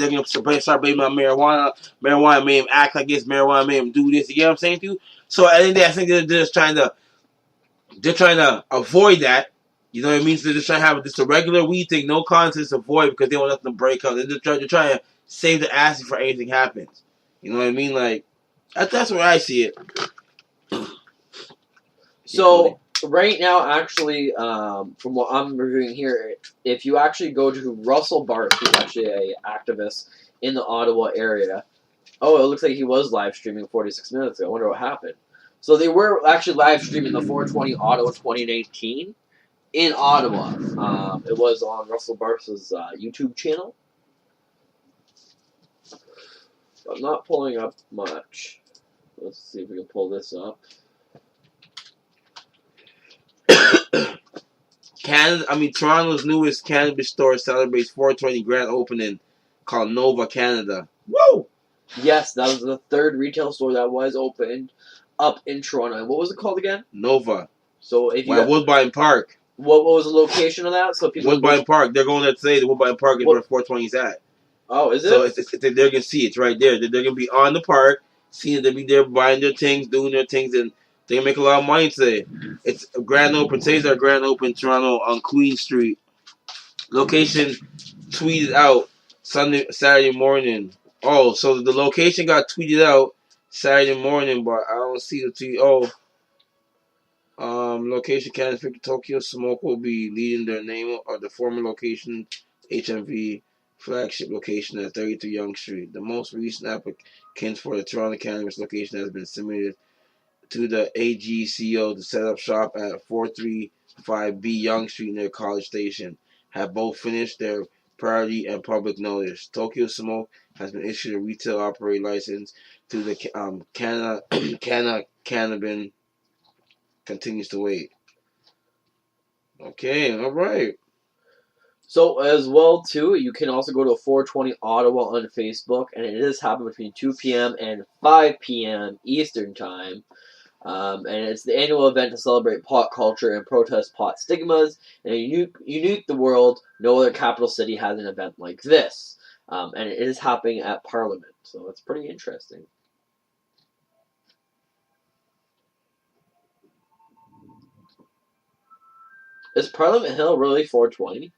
and they're gonna start blaming on marijuana. Marijuana made him act like this. Marijuana made him do this. You get what I'm saying to you? So at the end of the day, I think they're just trying to avoid that. You know what I mean? So they're just trying to have just a regular weed thing, no contest, avoid because they want nothing to break out. They're trying to save the ass before anything happens. You know what I mean? Like that's where I see it. So right now, actually, from what I'm reviewing here, if you actually go to Russell Barth, who's actually an activist in the Ottawa area, it looks like he was live streaming 46 minutes ago. I wonder what happened. So they were actually live streaming the 420 Ottawa 2019 in Ottawa. It was on Russell Barth's YouTube channel. I'm not pulling up much. Let's see if we can pull this up. Toronto's newest cannabis store celebrates 420 grand opening called Nova Canada. Whoa! Yes, that was the third retail store that was opened up in Toronto. And what was it called again? Nova. So if you Woodbine Park. What was the location of that? So people Woodbine Park. They're going there today. The Woodbine Park is where 420 is at. Oh, is it? So they're gonna see it's right there. They're gonna be on the park, seeing they'll be there buying their things, doing their things, and they can make a lot of money today. It's a grand open. Today's our grand open Toronto on Queen Street. Location tweeted out Saturday morning. Oh, so the location got tweeted out Saturday morning, but I don't see the tweet. Location Canada Tokyo Smoke will be leading their name of the former location HMV flagship location at 33 Yonge Street. The most recent applicants for the Toronto cannabis location has been submitted to the AGCO to set up shop at 435B Yonge Street near College Station. Have both finished their priority and public notice. Tokyo Smoke has been issued a retail operating license to the Cannabis continues to wait. Okay, all right. So as well too, you can also go to 420 Ottawa on Facebook, and it is happening between 2 p.m. and 5 p.m. Eastern Time. And it's the annual event to celebrate pot culture and protest pot stigmas. And unique the world, no other capital city has an event like this. And it is happening at Parliament, so it's pretty interesting. Is Parliament Hill really 420?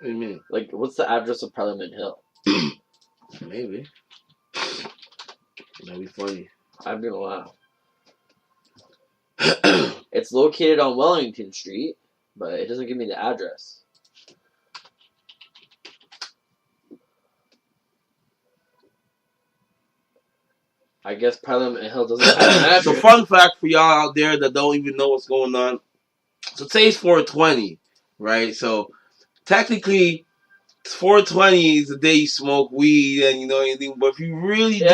What do you mean? Like, what's the address of Parliament Hill? Maybe. That'd be funny. I'm gonna laugh. It's located on Wellington Street, but it doesn't give me the address. I guess Parliament Hill doesn't have an address. So fun fact for y'all out there that don't even know what's going on. So today's 420, right? So technically, 420 is the day you smoke weed and you know anything. But if you really do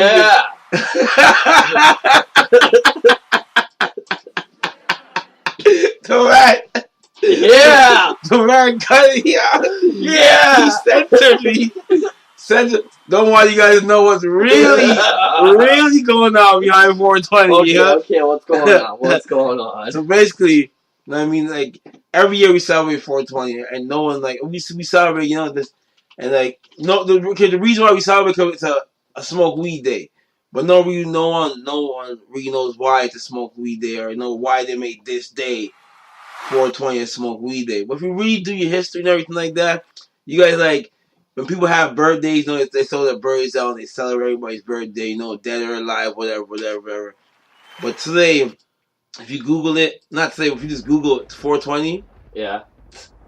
Tourette. Yeah. Tourette cut it out. Yeah. He censored me. Don't want you guys to know what's really going on behind 420. Okay, what's going on? So basically, I mean, like, every year we celebrate 420, and no one, like, we celebrate, you know, this, and, like, no, the reason why we celebrate because it's a smoke weed day. But no one really knows why it's a smoke weed day or know why they made this day 420 a smoke weed day. But if you really do your history and everything like that, you guys, like, when people have birthdays, you know, they throw their birthdays out and they celebrate everybody's birthday, you know, dead or alive, whatever. But today, if you Google it, not today, if you just Google it, 420, yeah,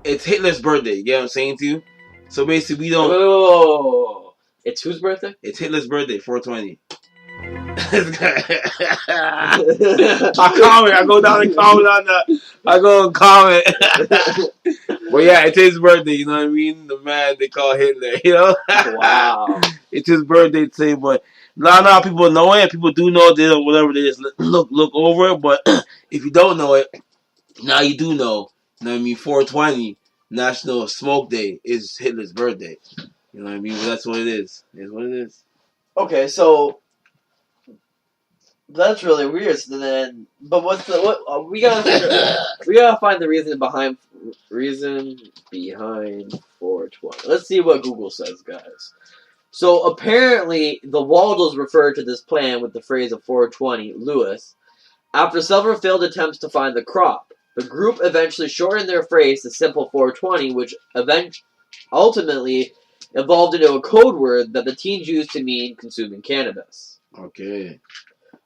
it's Hitler's birthday. You get what I'm saying to you? So basically, we don't. Oh, it's whose birthday? It's Hitler's birthday, 420. I go down and comment I go and comment. Well, yeah, it's his birthday, you know what I mean? The man they call Hitler, you know? Wow. It's his birthday today, but not a lot of people know it. People do know it, or whatever, they just look over it. But if you don't know it, now you do know. You know what I mean? 420, National Smoke Day, is Hitler's birthday. You know what I mean? Well, that's what it is. It's what it is. Okay, so That's really weird. So then, but what's the what? We gotta find the reason behind 420. Let's see what Google says, guys. So apparently, the Waldos referred to this plan with the phrase of 420 Lewis. After several failed attempts to find the crop, the group eventually shortened their phrase to simple 420, which ultimately evolved into a code word that the teens used to mean consuming cannabis. Okay.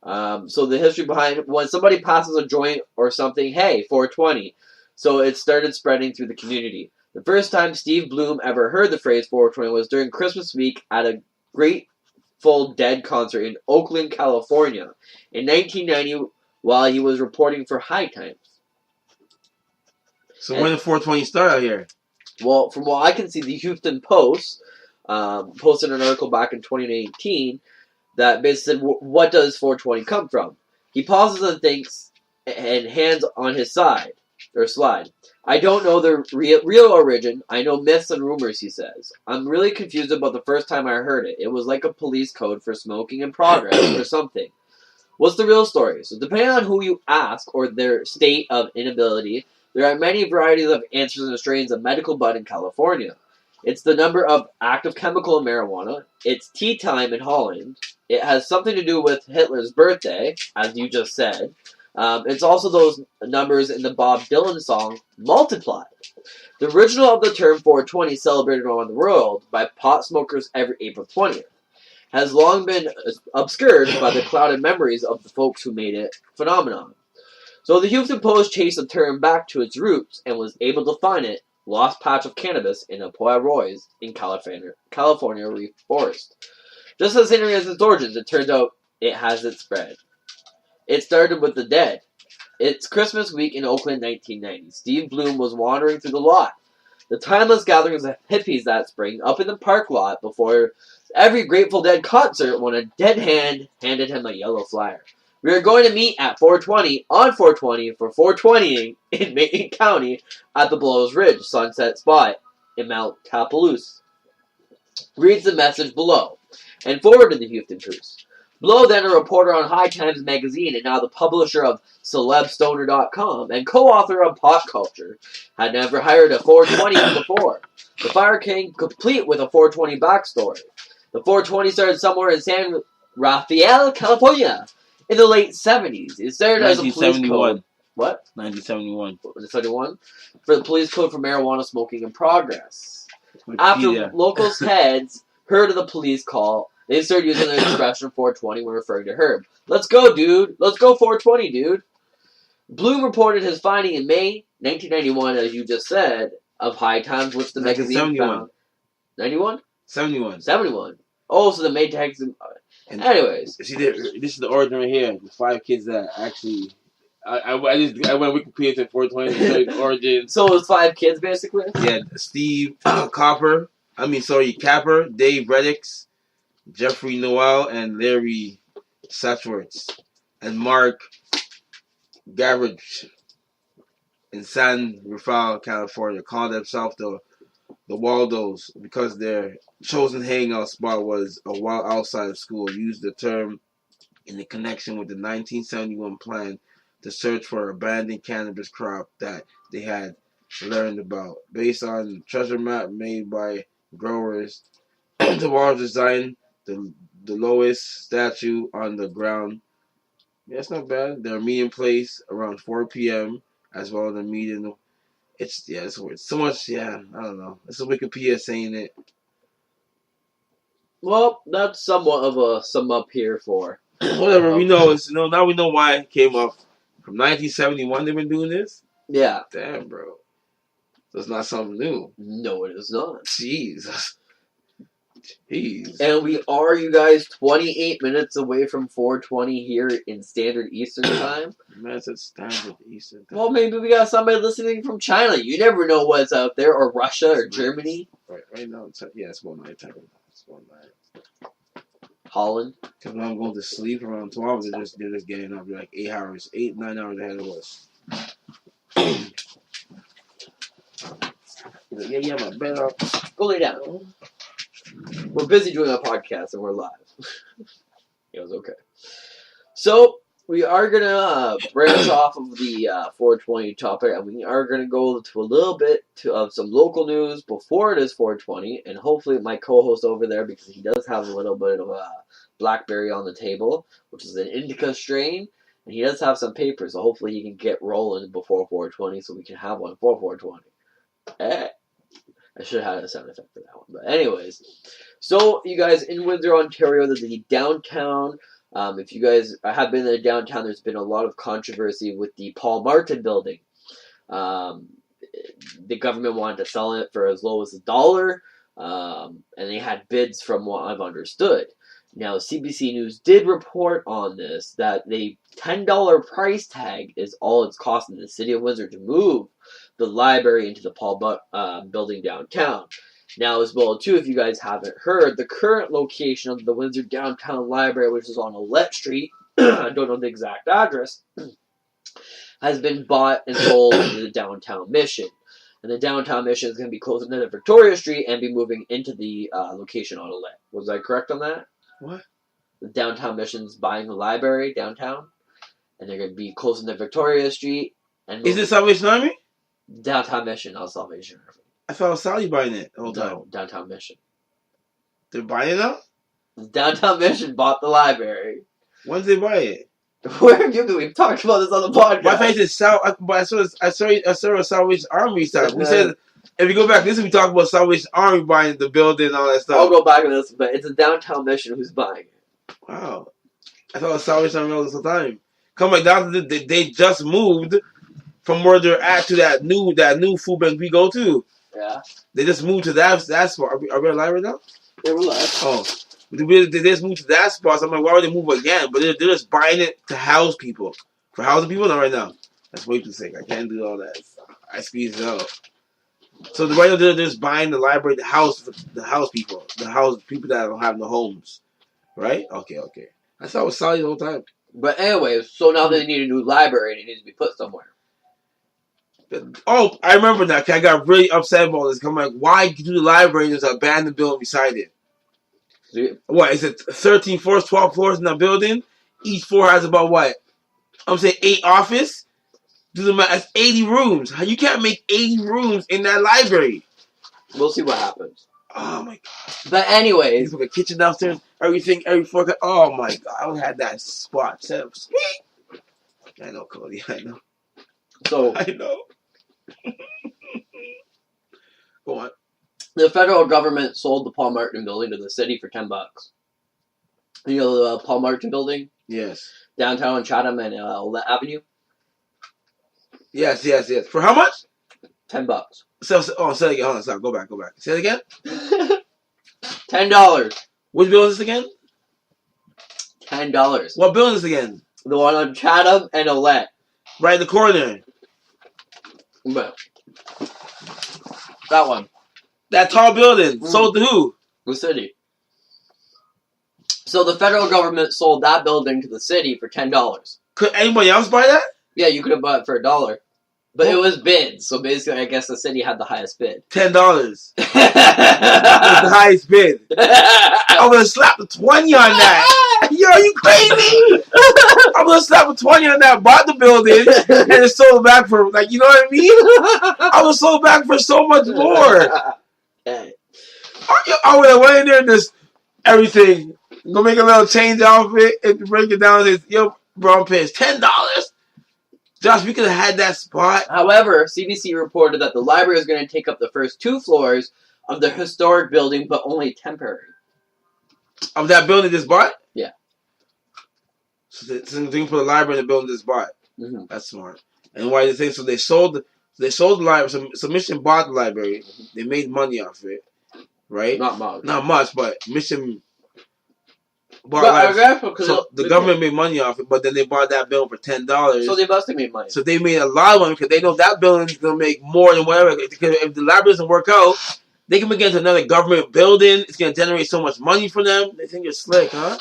So the history behind it, when somebody passes a joint or something, hey, 420. So it started spreading through the community. The first time Steve Bloom ever heard the phrase 420 was during Christmas week at a Grateful Dead concert in Oakland, California in 1990 while he was reporting for High Times. So when did 420 start out here? Well, from what I can see, the Houston Post posted an article back in 2018 that basically said, what does 420 come from? He pauses and thinks, and hands on his side, or slide. I don't know the real origin. I know myths and rumors, he says. I'm really confused about the first time I heard it. It was like a police code for smoking in progress or something. What's the real story? So depending on who you ask or their state of inability, there are many varieties of answers and strains of medical bud in California. It's the number of active chemical in marijuana. It's tea time in Holland. It has something to do with Hitler's birthday, as you just said. It's also those numbers in the Bob Dylan song, Multiplied. The original of the term 420, celebrated around the world by pot smokers every April 20th, has long been obscured by the clouded memories of the folks who made it phenomenon. So the Houston Post chased the term back to its roots and was able to find it, lost patch of cannabis in a Pollo Roy's in California Reef Forest. Just as interesting as its origins, it turns out it has its spread. It started with the Dead. It's Christmas week in Oakland, 1990. Steve Bloom was wandering through the lot. The timeless gatherings of hippies that spring up in the park lot before every Grateful Dead concert when a dead hand handed him a yellow flyer. We are going to meet at 420 on 420 for 420ing in Macon County at the Blows Ridge Sunset Spot in Mount Tapaloosa. Reads the message below and forwarded the Houston Post. Blow, then a reporter on High Times magazine and now the publisher of CelebStoner.com and co-author of Pop Culture, had never hired a 420 before. The fire came complete with a 420 backstory. The 420 started somewhere in San Rafael, California, in the late 70s. It started as a police code. What? 1971. 1971? For the police code for marijuana smoking in progress. After locals' heads heard of the police call, they started using the expression 420 when referring to Herb. Let's go, dude. Let's go 420, dude. Bloom reported his finding in May 1991, as you just said, of High Times, which the magazine found. 91? 71. 71. Oh, so the May text. Anyways. See, this is the origin right here. The 5 kids that actually... I went Wikipedia to 420 to show the origin. So it was 5 kids, basically? Yeah, Steve Capper, Dave Reddix, Jeffrey Noel, and Larry Satchworth, and Mark Gabbage in San Rafael, California, called themselves the Waldos because their chosen hangout spot was a while outside of school. Used the term in the connection with the 1971 plan to search for an abandoned cannabis crop that they had learned about. Based on treasure map made by growers, the Waldos designed the lowest statue on the ground. Yeah, it's not bad. Their meeting place around 4 p.m. as well as the meeting. It's weird. So much, I don't know. It's a Wikipedia saying it. Well, that's somewhat of a sum up here for. Whatever, we know. Now we know why it came up. From 1971 they've been doing this? Yeah. Damn, bro. So it's not something new. No, it is not. Jesus. Jeez. And we are, you guys, 28 minutes away from 420 here in Standard Eastern Time. Man, it's Standard Eastern Time. Well, maybe we got somebody listening from China. You never know what's out there, or Russia, or Germany. Right now, it's about night time. It's about night. Holland. Because when I'm going to sleep around 12, they're just getting up. They're like 9 hours ahead of us. He's like, yeah, my bed up. Go lay down. We're busy doing a podcast and we're live. It was okay. So, we are gonna branch off of the 420 topic, and we are gonna go to a little bit of some local news before it is 420, and hopefully my co-host over there, because he does have a little bit of a blackberry on the table, which is an indica strain, and he does have some papers, so hopefully he can get rolling before 420, so we can have one for 420. I should have had a sound effect for that one, but anyways, so you guys in Windsor, Ontario, there's the downtown. If you guys have been in the downtown, there's been a lot of controversy with the Paul Martin building. The government wanted to sell it for as low as $1, and they had bids from what I've understood. Now, CBC News did report on this, that the $10 price tag is all it's costing the city of Windsor to move the library into the Paul building downtown. Now, as well, too, if you guys haven't heard, the current location of the Windsor Downtown Library, which is on Olette Street, I don't know the exact address, has been bought and sold to the Downtown Mission. And the Downtown Mission is going to be closing to Victoria Street and be moving into the location on Olette. Was I correct on that? What? The Downtown Mission's buying a library downtown, and they're going to be closing to Victoria Street. And Is it Salvation Army? Downtown Mission, not Salvation Army. I thought Sally buying it the whole time. No, Downtown Mission. They're buying it now? Downtown Mission bought the library. When did they buy it? Where have you been? We've talked about this on the podcast. My face is South, but I saw a Salvation Army stuff. We said, if you go back, this we talked about Salvation Army buying the building and all that stuff. I'll go back to this, but it's a Downtown Mission who's buying it. Wow. I thought it was Salvation Army all the time. Come back down to they just moved from where they're at to that new food bank we go to. Yeah. They just moved to that spot. Are we alive right now? They were live. Oh. They just moved to that spot. So I'm like, why would they move again? But they're just buying it to house people. For housing people? Not right now. That's way too sick. I can't do all that. I squeeze it out. So right now they're just buying the library, the house people. The house people that don't have no homes. Right? Okay. I thought it was solid the whole time. But anyways, so now they need a new library and it needs to be put somewhere. Oh, I remember that. I got really upset about this. I'm like, why do the library? There's an abandoned building beside it. What is it? 13 floors, 12 floors in that building. Each floor has about what? I'm saying 8 office. Do the math. That's 80 rooms. You can't make 80 rooms in that library. We'll see what happens. Oh my god. But anyways, there's like a kitchen downstairs. Everything, every floor. Oh my god. I had that spot set up sweet. I know, Cody. I know. So I know. Go on. The federal government sold the Paul Martin building to the city for $10. You know the Paul Martin building? Yes. Downtown in Chatham and Olette Avenue? Yes. For how much? $10. Say it again. Hold on, sorry. Go back. Say it again. $10. Which building is this again? $10. What building is this again? The one on Chatham and Olette. Right in the corner. Well, that one. That tall building. Sold to who? The city. So the federal government sold that building to the city for $10. Could anybody else buy that? Yeah, you could have bought it for $1. But it was bid, so basically I guess the city had the highest bid. $10. That's the highest bid. I'm gonna slap the 20 on that. Yo, you crazy? I'm gonna slap a 20 on that, bought the building, and then sold it back for, like, you know what I mean? I was sold back for so much more. Okay. I would have went in there and just everything. Go make a little change outfit and break it down. And say, yo, bro, I'm pissed. $10? Josh, we could have had that spot. However, CBC reported that the library is going to take up the first 2 floors of the historic building, but only temporary. Of that building just bought? Yeah. So they can put a library in the building just bought. Mm-hmm. That's smart. And why they think so? They sold the library. So Mission bought the library. They made money off it, right? Not much, but Mission bought but library. So the government made money off it, but then they bought that building for $10. So they must have made money. So they made a lot of money because they know that building's gonna make more than whatever. Because if the library doesn't work out, they can get into another government building. It's gonna generate so much money for them. They think it's slick, huh?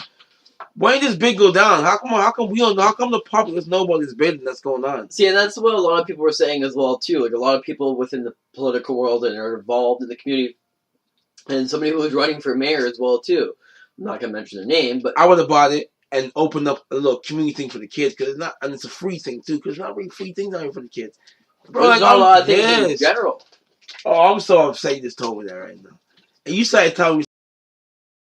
Why didn't this bid go down? How come we don't know? How come the public doesn't know about this bidding that's going on? See, and that's what a lot of people were saying as well too. Like a lot of people within the political world and are involved in the community, and somebody who was running for mayor as well too. I'm not gonna mention their name, but I would have bought it. and open up a little community thing for the kids because it's not, and it's a free thing too because it's not really free things out here for the kids. Bro, There's not a lot of things in general. Oh, I'm so upset you just told me that right now. And you started telling me